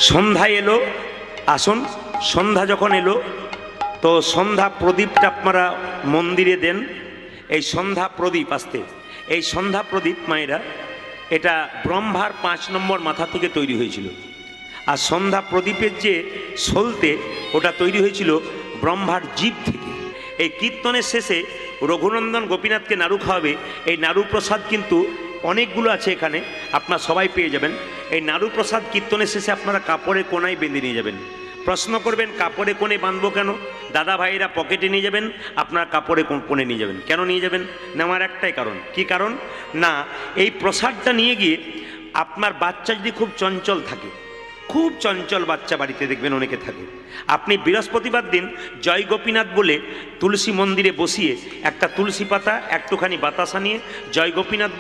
সন্ধ্যা এলো, আসুন সন্ধ্যা যখন এলো তো সন্ধ্যা প্রদীপটা আপনারা মন্দিরে দেন। এই সন্ধ্যা প্রদীপ আসতে, এই সন্ধ্যা প্রদীপ মায়েরা এটা ব্রহ্মার 5 নম্বর মাথা থেকে তৈরি হয়েছিল। আর সন্ধ্যা প্রদীপের যে সলতে ওটা তৈরি হয়েছিল ব্রহ্মার জীব থেকে। এই কীর্তনের শেষে রঘুনন্দন গোপীনাথকে নাড়ু খাওয়াবে। এই নাড়ু প্রসাদ কিন্তু অনেকগুলো আছে এখানে, আপনারা সবাই পেয়ে যাবেন। এই নাড়ু প্রসাদ কীর্তনের শেষে আপনারা কাপড়ে কোনায় বেঁধে নিয়ে যাবেন। প্রশ্ন করবেন কাপড়ে কোণে বাঁধবো কেন? দাদা ভাইরা পকেটে নিয়ে যাবেন, আপনার কাপড়ে কোণে নিয়ে যাবেন। কেন নিয়ে যাবেন? নেওয়ার একটাই কারণ। কি কারণ? না, এই প্রসাদটা নিয়ে গিয়ে আপনার বাচ্চা যদি খুব চঞ্চল থাকে, খুব চঞ্চল বাচ্চা বাড়িতে দেখবেন অনেকে থাকে, আপনি বৃহস্পতিবার দিন জয় গোপীনাথ বলে তুলসী মন্দিরে বসিয়ে একটা তুলসী পাতা একটুখানি বাতাসা নিয়ে জয় গোপীনাথ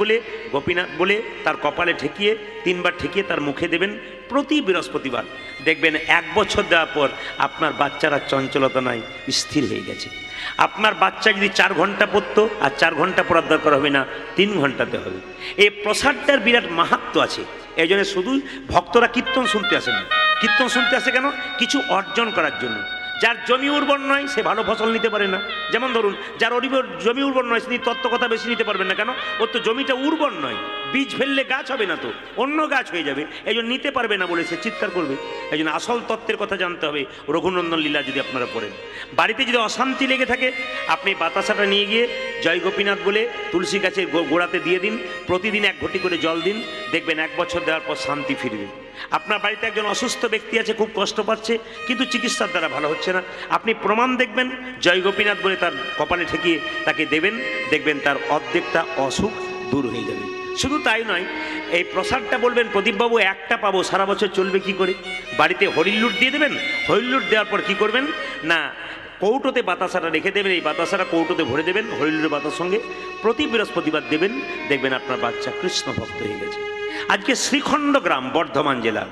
বলে তার কপালে ঠেকিয়ে 3 বার ঠেকিয়ে তার মুখে দেবেন প্রতি বৃহস্পতিবার। দেখবেন 1 বছর দেওয়ার পর আপনার বাচ্চারা চঞ্চলতা নাই, স্থির হয়ে গেছে। আপনার বাচ্চা যদি 4 ঘন্টা পড়তো, আর 4 ঘন্টা পড়ার দরকার হবে না, 3 ঘন্টাতে হবে। এই প্রসাদটার বিরাট মাহাত্ম্য আছে। এই জন্য শুধু ভক্তরা কীর্তন শুনতে আসে না। কীর্তন শুনতে আসে কেন? কিছু অর্জন করার জন্য। যার জমি উর্বর নয় সে ভালো ফসল নিতে পারে না। যেমন ধরুন, যার জমি উর্বর নয় তিনি তত্ত্ব কথা বেশি নিতে পারবেন না। কেন? ওর তো জমিটা উর্বর নয়, বীজ ফেললে গাছ হবে না, তো অন্য গাছ হয়ে যাবে। এই জন্য নিতে পারবে না বলে সে চিৎকার করবে। এই জন্য আসল তত্ত্বের কথা জানতে হবে। রঘুনন্দন লীলা যদি আপনারা পড়েন, বাড়িতে যদি অশান্তি লেগে থাকে, আপনি বাতাসাটা নিয়ে গিয়ে জয় গোপীনাথ বলে তুলসী গাছের গোড়াতে দিয়ে দিন। প্রতিদিন 1 ঘটি করে জল দিন, দেখবেন 1 বছর দেওয়ার পর শান্তি ফিরবে। আপনার বাড়িতে একজন অসুস্থ ব্যক্তি আছে, খুব কষ্ট পাচ্ছে, কিন্তু চিকিৎসার দ্বারা ভালো হচ্ছে না, আপনি প্রমাণ দেখবেন জয় গোপীনাথ বলে তার কপালে ঠেকিয়ে তাকে দেবেন, দেখবেন তার অর্ধেকটা অসুখ দূর হয়ে যাবে। শুধু তাই নয়, এই প্রসাদটা বলবেন প্রদীপবাবু একটা পাবো, সারা বছর চলবে কি করে? বাড়িতে হরিলুট দিয়ে দেবেন। হরিলুট দেওয়ার পর কি করবেন না, কৌটোতে বাতাসাটা রেখে দেবেন। এই বাতাসাটা কৌটোতে ভরে দেবেন হরিলুটের বাতার সঙ্গে, প্রতি বৃহস্পতিবার দেবেন, দেখবেন আপনার বাচ্চা কৃষ্ণ ভক্ত হয়ে গেছে। আজকে শ্রীখণ্ড গ্রাম, বর্ধমান জেলা,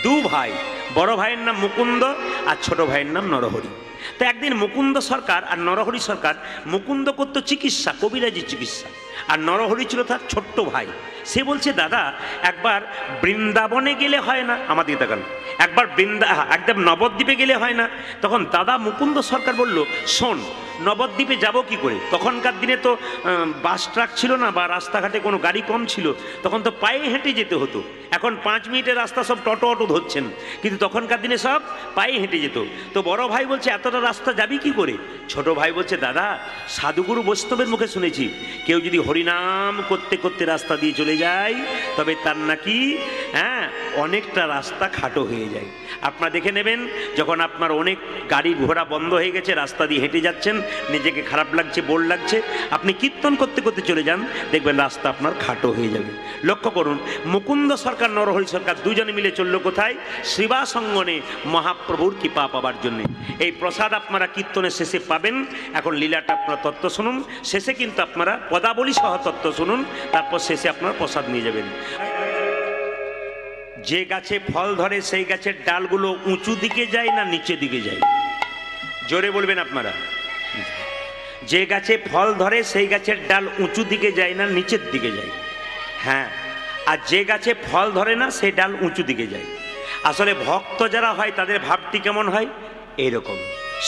2 ভাই, বড় ভাইয়ের নাম মুকুন্দ আর ছোট ভাইয়ের নাম নরহরি। তো একদিন মুকুন্দ সরকার আর নরহরি সরকার, মুকুন্দ করতো চিকিৎসা, কবিরাজি চিকিৎসা, আর নরহরি ছিল তার ছোট্ট ভাই। সে বলছে, দাদা একবার বৃন্দাবনে গেলে হয় না? আমাদের দেখান, একবার একদম নবদ্বীপে গেলে হয় না? তখন দাদা মুকুন্দ সরকার বলল, শোন, নবদ্বীপে যাব কি করে? তখনকার দিনে তো বাস ট্রাক ছিল না, বা রাস্তাঘাটে কোনো গাড়ি কম ছিল, তখন তো পায়ে হেঁটে যেতে হতো। এখন 5 মিনিটের রাস্তা সব টোটো অটো ধরছেন, কিন্তু তখনকার দিনে সব পায়ে হেঁটে যেত। তো বড় ভাই বলছে, এতটা রাস্তা যাবি কি করে? ছোট ভাই বলছে, দাদা সাধুগুরু বৈষ্ণবের মুখে শুনেছি, কেউ যদি হরিনাম করতে করতে রাস্তা দিয়ে চলে যায় তবে তার নাকি অনেকটা রাস্তা খাটো হয়ে যায়। আপনারা দেখে নেবেন, যখন আপনার অনেক গাড়ি ঘোড়া বন্ধ হয়ে গেছে, রাস্তা দিয়ে হেঁটে যাচ্ছেন, নিজেকে খারাপ লাগছে, বোর লাগছে, আপনি কীর্তন করতে করতে চলে যান, দেখবেন রাস্তা আপনার খাটো হয়ে যাবে। লক্ষ্য করুন, মুকুন্দ সরকার নরহরি সরকার দুজনে মিলে চলল কোথায়? শ্রীবাসঙ্গনে মহাপ্রভুর কৃপা পাবার জন্যে। এই প্রসাদ আপনারা কীর্তনের শেষে পাবেন। এখন লীলাটা আপনারা তত্ত্ব শুনুন, শেষে কিন্তু আপনারা পদাবলী সহ তত্ত্ব শুনুন, তারপর শেষে আপনারা প্রসাদ নিয়ে যাবেন। যে গাছে ফল ধরে সেই গাছের ডালগুলো উঁচু দিকে যায় না নিচের দিকে যায়? জোরে বলবেন আপনারা। যে গাছে ফল ধরে সেই গাছের ডাল উঁচু দিকে যায় না নিচের দিকে যায়? হ্যাঁ। আর যে গাছে ফল ধরে না সেই ডাল উঁচু দিকে যায়। আসলে ভক্ত যারা হয় তাদের ভাবটি কেমন হয়? এরকম।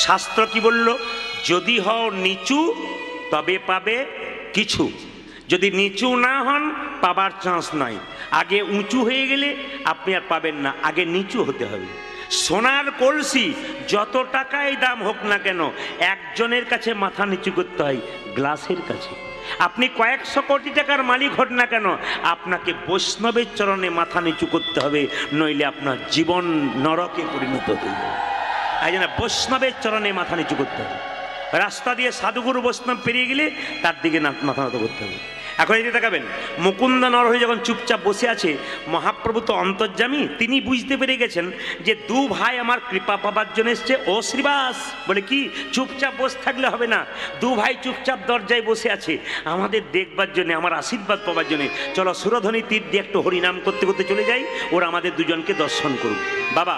শাস্ত্র কি বলল? যদি হও নিচু তবে পাবে কিছু, যদি নিচু না হন পাবার চান্স নাই। আগে উঁচু হয়ে গেলে আপনি আর পাবেন না, আগে নিচু হতে হবে। সোনার কলসি যত টাকাই দাম হোক না কেন, একজনের কাছে মাথা নিচু করতে হয়, গ্লাসের কাছে। আপনি কয়েকশো কোটি টাকার মালিক হন না কেন, আপনাকে বৈষ্ণবের চরণে মাথা নিচু করতে হবে, নইলে আপনার জীবন নরকে পরিণত হয়ে যাবে। এই জন্য বৈষ্ণবের চরণে মাথা নিচু করতে হবে। রাস্তা দিয়ে সাধুগুরু বৈষ্ণব পেরিয়ে গেলে তার দিকে মাথা নত করতে হবে। এখন এদিকে তাকাবেন, মুকুন্দ নরহরি যখন চুপচাপ বসে আছে, মহাপ্রভু তো অন্তর্যামী, তিনি বুঝতে পেরে গেছেন যে 2 ভাই আমার কৃপা পাবার জন্য এসছে। ও শ্রীবাস বলে কি, চুপচাপ বসে থাকলে হবে না, 2 ভাই চুপচাপ দরজায় বসে আছে আমাদের দেখবার জন্য, আমার আশীর্বাদ পাবার জন্য। চলো সুরধ্বনি তীর দিয়ে একটু হরিনাম করতে করতে চলে যাই, ওরা আমাদের দুজনকে দর্শন করুক। বাবা,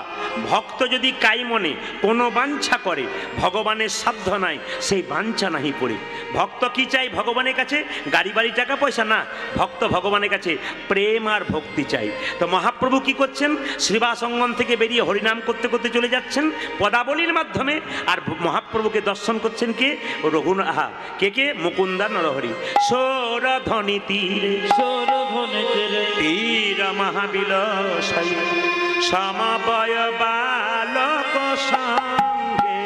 ভক্ত যদি কাই মনে কোনো বাঞ্ছা করে, ভগবানের সাধ্য নাই সেই বাঞ্ছা নাহি পড়ে। ভক্ত কি চাই ভগবানের কাছে? গাড়ি বাড়ি টাকা টাকা পয়সা না, ভক্ত ভগবানের কাছে প্রেম আর ভক্তি চাই। তো মহাপ্রভু কি করছেন, শ্রীবাস অঙ্গন থেকে বেরিয়ে হরিনাম করতে করতে চলে যাচ্ছেন পদাবলীর মাধ্যমে, আর মহাপ্রভুকে দর্শন করছেন কে, রঘুনাথ, কে মুকুন্দা নরহরি। সৌরধ্বনি তীরে তীর মহাবিলাসায় সমবয় বালক সঙ্গে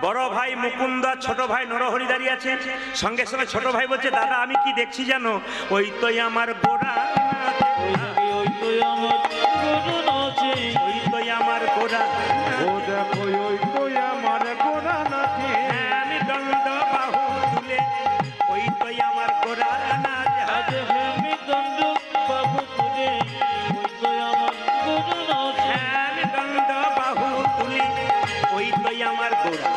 বড় ভাই মুকুন্দ, ছোট ভাই নরহরি দাঁড়িয়ে আছে। সঙ্গে সঙ্গে ছোট ভাই বলছে, দাদা আমি কি দেখছি জানো, ওই তো আমার গোরা, ওই তো আমার গোরা, আমি দণ্ড বাহু তুলে, ওই তো আমার গোরা নাচ, আমি দণ্ড বাহু তুলে, আমি দণ্ড বাহু তুলি, ওই তো আমার গোরা।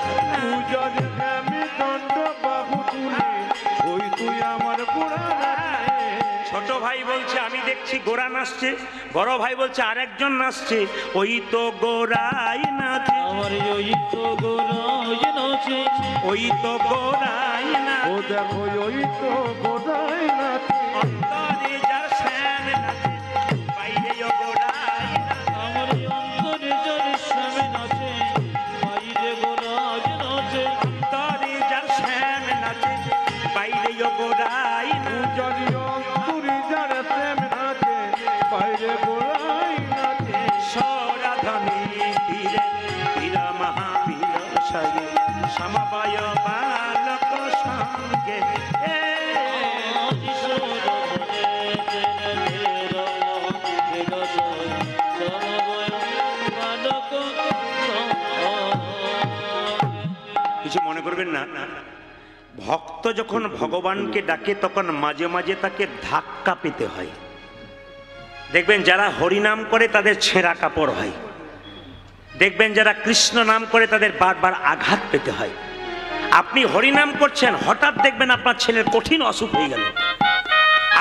ছোট ভাই বলছে আমি দেখছি গোরা নাচছে, বড় ভাই বলছে আরেকজন নাচছে, ওই তো গোরাই নাচে, ওই তো গোরাই নাচে, ওই তো গোরাই নাচে, ও দেখো ওই তো গোরাই নাচে, অন্তরে যার শ্যাম নাচে, বাইরে গোরাই নাচে, আমার অন্তরে যার শ্যাম নাচে, বাইরে গোরাই নাচে, অন্তরে যার শ্যাম নাচে, বাইরে গোরাই নাচে, সৌরধ্বনি তীরে তীর মহাবিলাসায় সমবয় বালক সঙ্গে, কিছু মনে করবেন না। ভক্ত যখন ভগবানকে ডাকে তখন মাঝে মাঝে তাকে ধাক্কা পেতে হয়। দেখবেন যারা হরিনাম করে তাদের ছেঁড়া কাপড় হয়, দেখবেন যারা কৃষ্ণ নাম করে তাদের বারবার আঘাত পেতে হয়। আপনি হরিনাম করছেন, হঠাৎ দেখবেন আপনার ছেলের কঠিন অসুখ হয়ে গেল,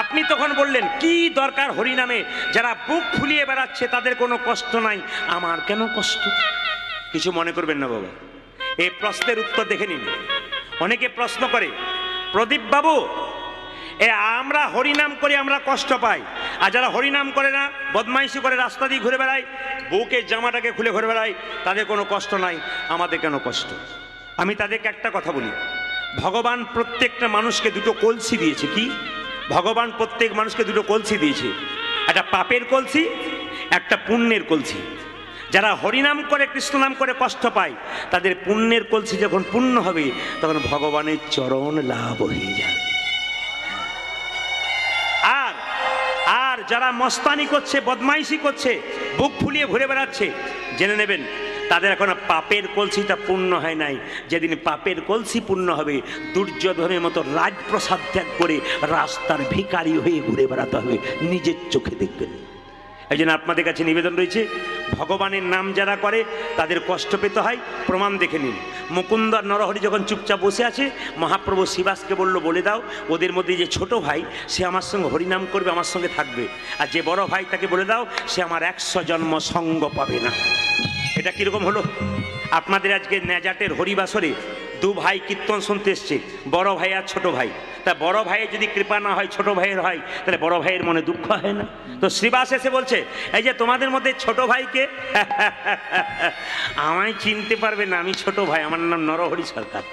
আপনি তখন বললেন কি দরকার হরিনামে, যারা বুক ফুলিয়ে বেড়াচ্ছে তাদের কোনো কষ্ট নাই, আমার কেন কষ্ট? কিছু মনে করবেন না বাবা, এই প্রশ্নের উত্তর দেখে নিন। অনেকে প্রশ্ন করে, প্রদীপ বাবু আমরা হরিনাম করে আমরা কষ্ট পাই, আর যারা হরিনাম করে না, বদমাইশি করে, রাস্তা দিয়ে ঘুরে বেড়ায়, বুকের জামাটাকে খুলে ঘুরে বেড়ায়, তাদের কোনো কষ্ট নাই, আমাদের কেন কষ্ট? আমি তাদেরকে একটা কথা বলি, ভগবান প্রত্যেকটা মানুষকে দুটো কলসি দিয়েছে। কি? ভগবান প্রত্যেক মানুষকে দুটো কলসি দিয়েছে, একটা পাপের কলসি, একটা পুণ্যের কলসি। যারা হরিনাম করে কৃষ্ণ নাম করে কষ্ট পায়, তাদের পুণ্যের কলসি যখন পূর্ণ হবে তখন ভগবানের চরণ লাভ হয়ে যাবে। আর আর যারা মস্তানি করছে, বদমাইশি করছে, বুক ফুলিয়ে ঘুরে বেড়াচ্ছে, জেনে নেবেন তাদের এখন পাপের কলসিটা পূর্ণ হয় নাই। যেদিন পাপের কলসি পূর্ণ হবে, দুর্যোধনের মতো রাজপ্রসাদ ত্যাগ করে রাস্তার ভিখারি হয়ে ঘুরে বেড়াতে হবে, নিজের চোখে দেখবেন। এই জন্য আপনাদের কাছে নিবেদন রয়েছে, ভগবানের নাম যারা করে তাদের কষ্ট পেতে হয়, প্রমাণ দেখে নিন। মুকুন্দ আর নরহরি যখন চুপচাপ বসে আছে, মহাপ্রভু শিবাসকে বলল, বলে দাও ওদের মধ্যে যে ছোট ভাই সে আমার সঙ্গে হরিনাম করবে, আমার সঙ্গে থাকবে, আর যে বড় ভাই তাকে বলে দাও সে আমার 100 জন্ম সঙ্গ পাবে না। এটা কিরকম হলো? আপনাদের আজকে ন্যাজাটের হরিবাসরে দু ভাই কীর্তন শুনতে এসছে, বড় ভাই আর ছোট ভাই। তা বড় ভাইয়ের যদি কৃপা না হয়, ছোট ভাইয়ের হয়, তাহলে বড় ভাইয়ের মনে দুঃখ হয় না? তো শ্রীবাস এসে বলছে, এই যে তোমাদের মধ্যে ছোট ভাইকে আমায় চিনতে পারবে না, আমি ছোট ভাই, আমার নাম নরহরি সরকার।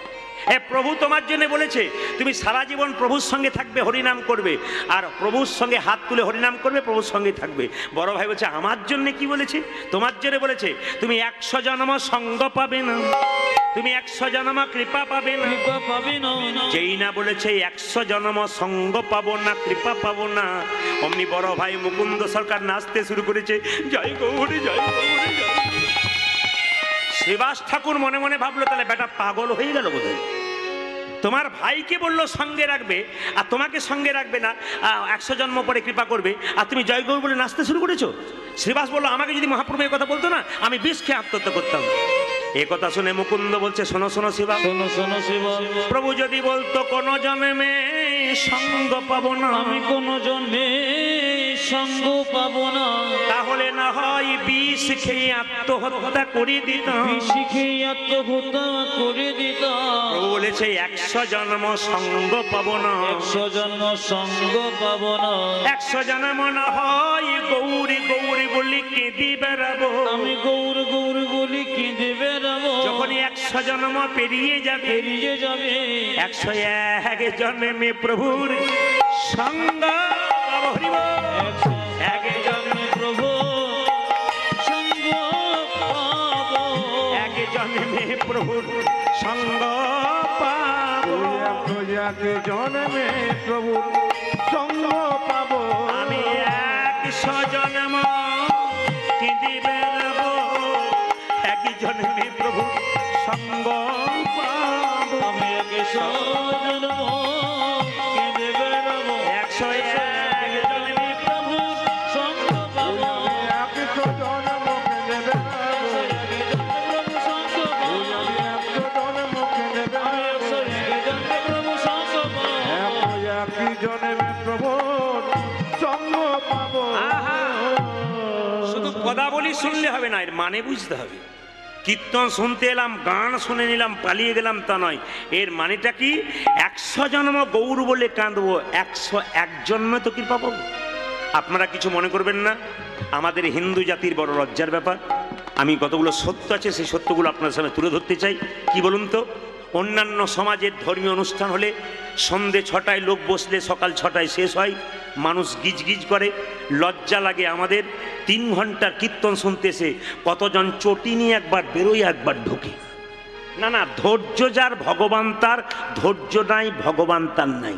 প্রভু তোমার জন্য বলেছে তুমি সারা জীবন প্রভুর সঙ্গে থাকবে, হরিনাম করবে, আর প্রভুর সঙ্গে হাত তুলে হরিনাম করবে, প্রভুর সঙ্গে থাকবে। বড় ভাই বলছে, আমার জন্য কি বলেছে? তোমার জন্য বলেছে তুমি 100 জন্ম সঙ্গ পাবে না, তুমি 100 জন্ম কৃপা পাবে না। যেই না বলেছে 100 জন্ম সঙ্গ পাবো না, কৃপা পাবো না, অমনি বড় ভাই মুকুন্দ সরকার নাচতে শুরু করেছে, জয় গৌরী জয় গৌরী জয়। শ্রীবাস ঠাকুর মনে মনে ভাবলো, তাহলে বেটা পাগল হয়ে গেল বোধহয়। তোমার ভাইকে বললো সঙ্গে রাখবে, আর তোমাকে সঙ্গে রাখবে না, 100 জন্ম পরে কৃপা করবে, আর তুমি জয় গৌর বলে নাচতে শুরু করেছো। শ্রীবাস বললো, আমাকে যদি মহাপ্রভু এই কথা বলতো না, আমি বিষ খেয়ে আত্মহত্যা করতাম। এ কথা শুনে মুকুন্দ বলছে, শোনো শোনো শিবা, শোনো শোনো শিবা, প্রভু যদি বলতো কোন জন্মে সঙ্গ পাবো না, আমি কোন জন্মে সঙ্গ পাবো না, তাহলে না হয় বিষ খেয়ে আত্মহত্যা করে দিতাম, বিষ খেয়ে আত্মহত্যা করে দিতাম। প্রভু বলেছে 100 জন্ম সঙ্গ পাবো না, 100 জন্ম সঙ্গ পাবো না, 100 জন্ম না হয় গৌরী গৌরী বলি কেঁদে বেড়াবো, আমি গৌর গৌর বলি কেঁদে বেড়াবো। যখনই 100 জন্ম পেরিয়ে যাবে, 101 জন্মে প্রভুর সঙ্গ পাবো, হরিব 1 জন্মে প্রভু সঙ্গ পাবো, 1 জন্মে প্রভুর সঙ্গ পাবো, 1 জন্মে প্রভুর সঙ্গ পাবো, আমি 100 জন্ম কেঁদে বেড়াবো, 1 জন্মে প্রভু সঙ্গ পাবো, আমি 100 জন্ম কেঁদে বেড়াবো, 101 জন্মে প্রভু সঙ্গ পাবো, 100 জন্ম কেঁদে বেড়াবো, 100 জন্ম কেঁদে বেড়াবো, 101 জন্মে প্রভু সঙ্গ পাবো, 101 জন্মে প্রভু সঙ্গ পাবো। শুধু কথা বলি শুনলে হবে না, এর মানে বুঝতে হবে। কীর্তন শুনতে এলাম, গান শুনে নিলাম, পালিয়ে গেলাম তা নয়, এর মানেটা কি? 100 জন্ম গৌর বলে কাঁদবো, 101 জন্মে তো কৃপা পাবো। আপনারা কিছু মনে করবেন না, আমাদের হিন্দু জাতির বড় লজ্জার ব্যাপার। আমি কতগুলো সত্য আছে সেই সত্যগুলো আপনার সামনে তুলে ধরতে চাই। কি বলুন তো, অন্যান্য সমাজের ধর্মীয় অনুষ্ঠান হলে সন্ধে 6টায় লোক বসলে সকাল 6টায় শেষ হয়, মানুষ গিজ গিজ করে, লজ্জা লাগে। আমাদের 3 ঘন্টার কীর্তন শুনতে এসে কতজন চটি নিয়ে একবার বেরোয়, একবার ঢোকে। না না, ধৈর্য যার ভগবান তার, ধৈর্য নাই ভগবান তার নাই।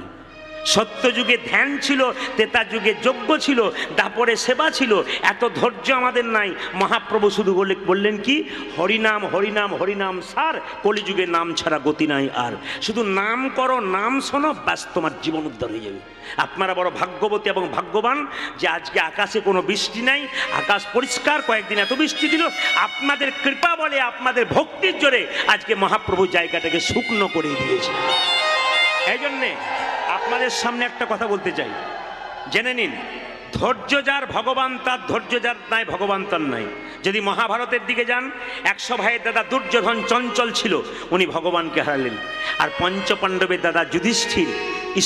সত্য যুগে ধ্যান ছিল, তেতা যুগে যজ্ঞ ছিল, দাপরে সেবা ছিল, এত ধৈর্য আমাদের নাই। মহাপ্রভু শুধু বললেন কি, হরিনাম হরিনাম হরিনাম সার, কলিযুগে নাম ছাড়া গতি নাই আর। শুধু নাম করো, নাম শোনো, ব্যাস তোমার জীবন উদ্ধার হয়ে যাবে। আপনারা বড় ভাগ্যবতী এবং ভাগ্যবান যে আজকে আকাশে কোনো বৃষ্টি নাই, আকাশ পরিষ্কার। কয়েকদিন এত বৃষ্টি দিল, আপনাদের কৃপা বলে, আপনাদের ভক্তির জোরে আজকে মহাপ্রভু জায়গাটাকে শুকনো করে দিয়েছে। এই জন্যে আপনাদের সামনে একটা কথা বলতে চাই, জেনে নিন, ধৈর্য যার ভগবান তার, ধৈর্য যার নাই ভগবান তার নাই। যদি মহাভারতের দিকে যান, 100 ভাইয়ের দাদা দুর্যোধন চঞ্চল ছিল, উনি ভগবানকে হারালেন। আর পঞ্চপাণ্ডবের দাদা যুধিষ্ঠির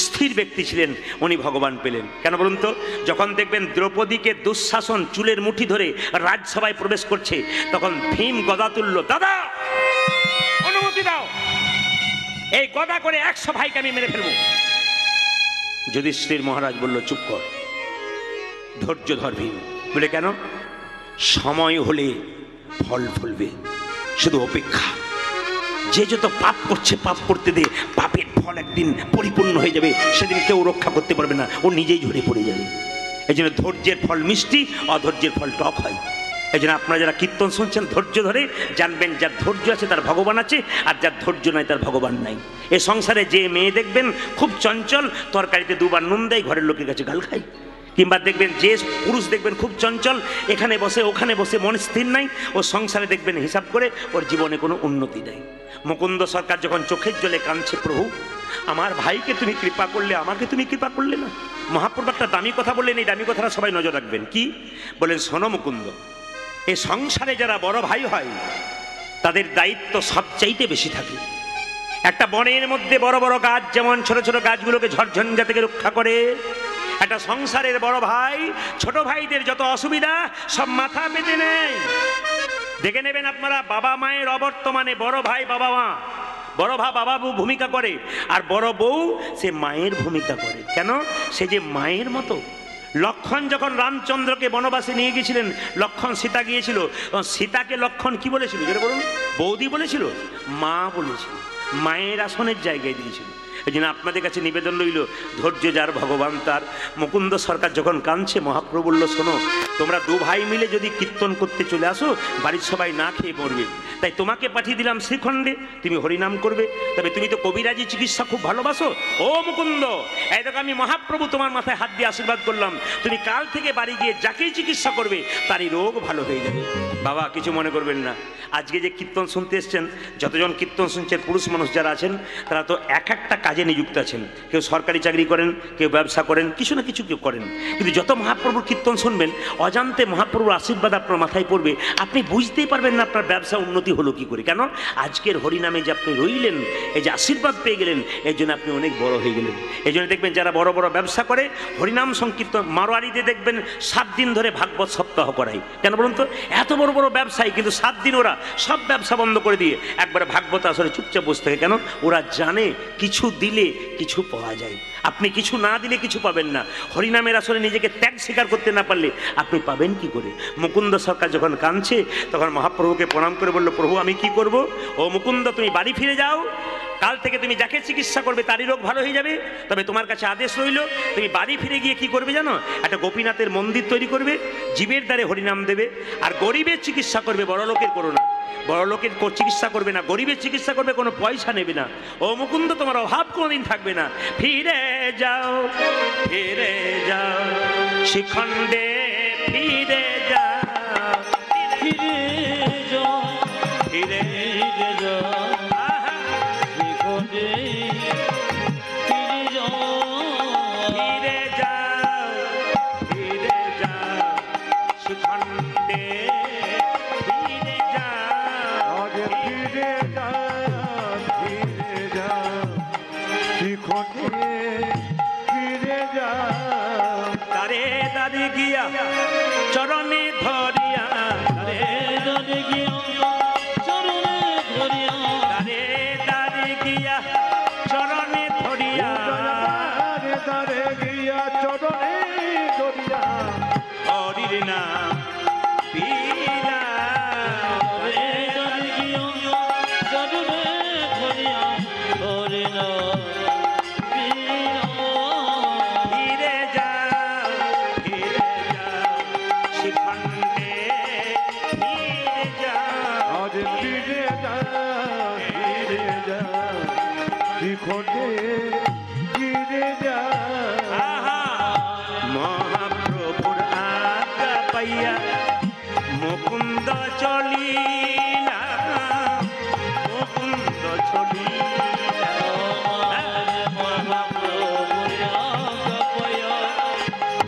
স্থির ব্যক্তি ছিলেন, উনি ভগবান পেলেন। কেন বলুন তো? যখন দেখবেন দ্রৌপদীকে দুঃশাসন চুলের মুঠি ধরে রাজসভায় প্রবেশ করছে, তখন ভীম গদা তুলল, দাদা অনুমতি দাও, এই গদা করে 100 ভাইকে আমি মেরে ফেলবো। যুধিষ্ঠির মহারাজ বলল, চুপ কর, ধৈর্য ধরবি। বলে, কেন? সময় হলে ফল ফলবে, শুধু অপেক্ষা। যে যত পাপ করছে পাপ করতে দে, পাপের ফল একদিন পরিপূর্ণ হয়ে যাবে, সেদিন কেউ রক্ষা করতে পারবে না, ও নিজেই ঝরে পড়ে যাবে। এই জন্য ধৈর্যের ফল মিষ্টি, অধৈর্যের ফল টক হয়। এই জন্য আপনারা যারা কীর্তন শুনছেন ধৈর্য ধরে জানবেন, যার ধৈর্য আছে তার ভগবান আছে, আর যার ধৈর্য নাই তার ভগবান নাই। এ সংসারে যে মেয়ে দেখবেন খুব চঞ্চল, তরকারিতে দুবার নুন দেয়, ঘরের লোকের কাছে গাল খায়। কিংবা দেখবেন যে পুরুষ দেখবেন খুব চঞ্চল, এখানে বসে ওখানে বসে, মন স্থির নাই, ও সংসারে দেখবেন হিসাব করে ওর জীবনে কোনো উন্নতি নেই। মুকুন্দ সরকার যখন চোখের জলে কাঁদছে, প্রভু আমার ভাইকে তুমি কৃপা করলে, আমাকে তুমি কৃপা করলে না। মহাপ্রভু একটা দামি কথা বললেন, এই দামি কথাটা সবাই নজর রাখবেন। কি বলেন? শোনো মুকুন্দ, এ সংসারে যারা বড় ভাই হয় তাদের দায়িত্ব সবচাইতে বেশি থাকে। একটা বনের মধ্যে বড় বড় গাছ যেমন ছোট ছোট গাছগুলোকে ঝড়ঝঞ্ঝা থেকে রক্ষা করে, একটা সংসারের বড় ভাই ছোট ভাইদের যত অসুবিধা সব মাথা পেতে নেয়। দেখে নেবেন আপনারা, বাবা মায়ের অবর্তমানে বড় ভাই বাবা মা, বড় ভাই বাবা বউ ভূমিকা করে, আর বড় বউ সে মায়ের ভূমিকা করে। কেন? সে যে মায়ের মতো। লক্ষণ যখন রামচন্দ্রকে বনবাসে নিয়ে গিয়েছিলেন, লক্ষণ সীতা গিয়েছিল, সীতাকে লক্ষণ কি বলেছিল? যেটা বলুন, বৌদি বলেছিল, মা বলেছিল, মায়ের আসনের জায়গায় দিয়েছিল। এই জন্য আপনাদের কাছে নিবেদন রইল, ধৈর্য যার ভগবান তার। মুকুন্দ সরকার যখন কাঁদছে, মহাপ্রভু বলল, শোনো, তোমরা দু ভাই মিলে যদি কীর্তন করতে চলে আসো, বাড়ির সবাই না খেয়ে মরবে। তাই তোমাকে পাঠিয়ে দিলাম শ্রীখণ্ডে, তুমি হরিনাম করবে। তবে তুমি তো কবিরাজি চিকিৎসা খুব ভালোবাসো। ও মুকুন্দ, এই দেখো আমি মহাপ্রভু তোমার মাথায় হাত দিয়ে আশীর্বাদ করলাম, তুমি কাল থেকে বাড়ি গিয়ে যাকেই চিকিৎসা করবে তারই রোগ ভালো হয়ে যাবে। বাবা কিছু মনে করবেন না, আজকে যে কীর্তন শুনতে এসছেন, যতজন কীর্তন শুনছেন পুরুষ মানুষ যারা আছেন, তারা তো এক একটা কাজে নিযুক্ত আছেন। কেউ সরকারি চাকরি করেন, কেউ ব্যবসা করেন, কিছু না কিছু কেউ করেন। কিন্তু যত মহাপ্রভুর কীর্তন শুনবেন, অজান্তে মহাপ্রভুর আশীর্বাদ আপনার মাথায় পড়বে, আপনি বুঝতেই পারবেন না আপনার ব্যবসা উন্নতি হলো কি করে। কেন? আজকের হরিনামে যে আপনি রইলেন, এই যে আশীর্বাদ পেয়ে গেলেন, এই জন্য আপনি অনেক বড় হয়ে গেলেন। এই জন্য দেখবেন যারা বড় বড় ব্যবসা করে, হরিনাম সংকীর্তন, মারোয়ারিতে দেখবেন 7 দিন ধরে ভাগবত সপ্তাহ করায়। কেন বলুন তো? এত বড় বড় ব্যবসায়ী, কিন্তু 7 দিন ওরা সব ব্যবসা বন্ধ করে দিয়ে একবারে ভাগবত আসলে চুপচাপ বসে থাকে। কেন? ওরা জানে কিছু দিলে কিছু পাওয়া যায়, আপনি কিছু না দিলে কিছু পাবেন না। হরিনামের আসলে নিজেকে ত্যাগ স্বীকার করতে না পারলে আপনি পাবেন কি করে? মুকুন্দ সরকার যখন কাঁদছে, তখন মহাপ্রভুকে প্রণাম করে বলল, প্রভু আমি কি করব? ও মুকুন্দ, তুমি বাড়ি ফিরে যাও, কাল থেকে তুমি যাকে চিকিৎসা করবে তারই রোগ ভালো হয়ে যাবে। তবে তোমার কাছে আদেশ রইল, তুমি বাড়ি ফিরে গিয়ে কি করবে জানো? একটা গোপীনাথের মন্দির তৈরি করবে, জীবের দ্বারে হরিনাম দেবে, আর গরিবের চিকিৎসা করবে, বড় লোকের করো না। বড় লোকের চিকিৎসা করবে না, গরিবের চিকিৎসা করবে, কোনো পয়সা নেবে না। ও মুকুন্দ, তোমার অভাব কোনোদিন থাকবে না। ফিরে যাও, ফিরে যাও শিখণ্ডে, ফিরে যাও, ফিরে যাও, ফিরে যাও শিখণ্ডে, ফিরে যাও, ফিরে যাও, ফিরে যাও শিখণ্ডে, ফিরে যাও, ফিরে যাও, ফিরে যাও শিখণ্ডে, ফিরে যাও। তারে দাদি গিয়া চরণে ধরিয়া, তারে দাদি গিয়া চরণে ধরিয়া, তারে দাদি গিয়া চরণে ধরিয়া, তারে গিয়া চরণে ধরিয়া, হরির নাম পিলা, তারে দাদি গিয়া চরণে ধরিয়া, হরির নাম মহাপ্রভুর আজ্ঞা পাইয়া মুকুন্দ চলিলা, মুকুন্দ চলিলা, মহাপ্রভুর আজ্ঞা পাইয়া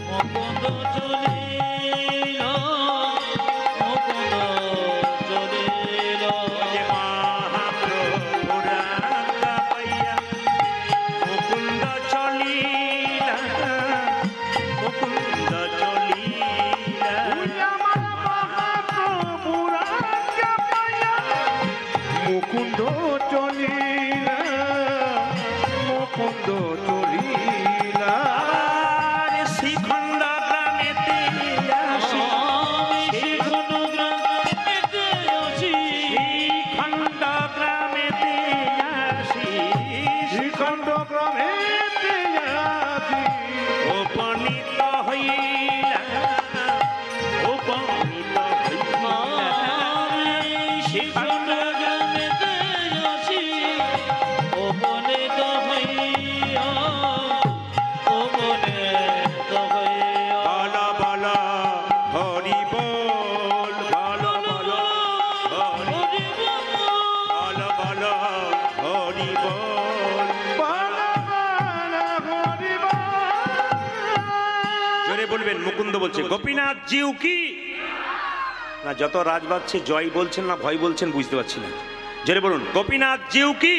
মুকুন্দ চলিলা, মুকুন্দ চলিলা, মহাপ্রভুর আজ্ঞা পাইয়া মুকুন্দ চলিলা, মুকুন্দ চলিলা, মহাপ্রভুর আজ্ঞা মুকুন্দ চলিলা আর শ্রীখণ্ড গ্রামেতে আসি, শ্রীখণ্ড গ্রামেতে আসি, শ্রীখণ্ড গ্রামেতে আসি উপনীত হইলা, উপনীত হইলা শ্রীখণ্ড গ্রামেতে আসি, উপনীত হইয়া, উপনীত হইয়া। বল বল হরি বল, বল বল হরি বল, বল বল হরি বল। বালা বালা হরি বল। জোরে বলবেন, মুকুন্দ বলছে গোপীনাথ জিউ কি না, যত রাজ বাজছে জয় বলছেন না ভয় বলছেন বুঝতে পারছি না। জোরে বলুন, গোপীনাথ জিউ কি।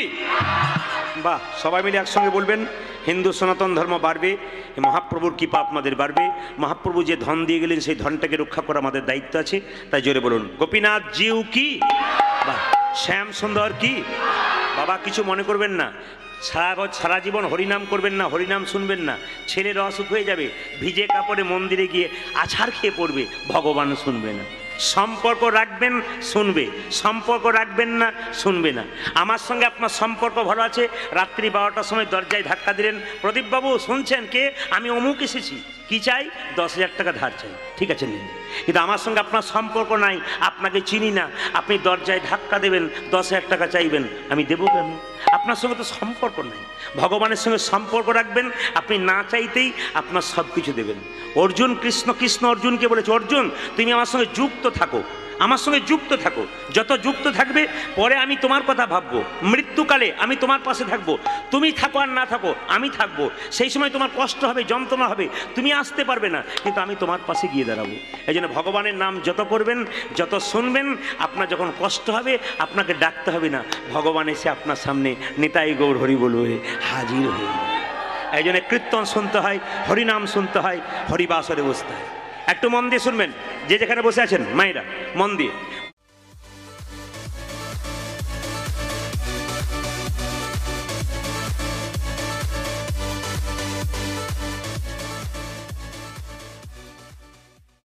বাহ, সবাই মিলে একসঙ্গে বলবেন। হিন্দু সনাতন ধর্ম বাড়বে, মহাপ্রভুর কৃপা আপনাদের বাড়বে। মহাপ্রভু যে ধন দিয়ে গেলেন সেই ধনটাকে রক্ষা করা আমাদের দায়িত্ব আছে, তাই জোরে বলুন গোপীনাথ জিউ কি। বাহ, শ্যাম সুন্দর কি। বাবা কিছু মনে করবেন না, সারা জীবন হরিনাম করবেন না, হরিনাম শুনবেন না, ছেলের অসুখ হয়ে যাবে, ভিজে কাপড়ে মন্দিরে গিয়ে আছাড় খেয়ে পড়বে, ভগবান শুনবে না। সম্পর্ক রাখবেন, শুনবে, সম্পর্ক রাখবেন না, শুনবে না। আমার সঙ্গে আপনার সম্পর্ক ভালো আছে, রাত্রি 12টার সময় দরজায় ধাক্কা দিলেন, প্রদীপবাবু শুনছেন কে, আমি অমুক এসেছি, কি চাই, 10,000 টাকা ধার চাই, ঠিক আছে নিন। কিন্তু আমার সঙ্গে আপনার সম্পর্ক নাই, আপনাকে চিনি না, আপনি দরজায় ধাক্কা দেবেন, 10,000 টাকা চাইবেন, আমি দেবো কেন? আপনার সঙ্গে তো সম্পর্ক নাই। ভগবানের সঙ্গে সম্পর্ক রাখবেন, আপনি না চাইতেই আপনার সব কিছু দেবেন। অর্জুন কৃষ্ণ, কৃষ্ণ অর্জুনকে বলেছে, অর্জুন তুমি আমার সঙ্গে যুক্ত থাকো, আমার সঙ্গে যুক্ত থাকো, যত যুক্ত থাকবে পরে আমি তোমার কথা ভাববো, মৃত্যুকালে আমি তোমার পাশে থাকবো, তুমি থাকো আর না থাকো আমি থাকবো। সেই সময় তোমার কষ্ট হবে, যন্ত্রণা হবে, তুমি আসতে পারবে না, কিন্তু আমি তোমার পাশে গিয়ে দাঁড়াবো। এই জন্য ভগবানের নাম যত করবেন, যত শুনবেন, আপনার যখন কষ্ট হবে আপনাকে ডাকতে হবে না, ভগবান এসে আপনার সামনে নিতাই গৌর হরি বলবে হাজির হয়ে। এই জন্য কীর্তন শুনতে হয়, হরিনাম শুনতে হয়, হরিবাসরে বসতে হয়। একটু মন দিয়ে শুনবেন, যে যেখানে বসে আছেন মায়েরা মন দিয়ে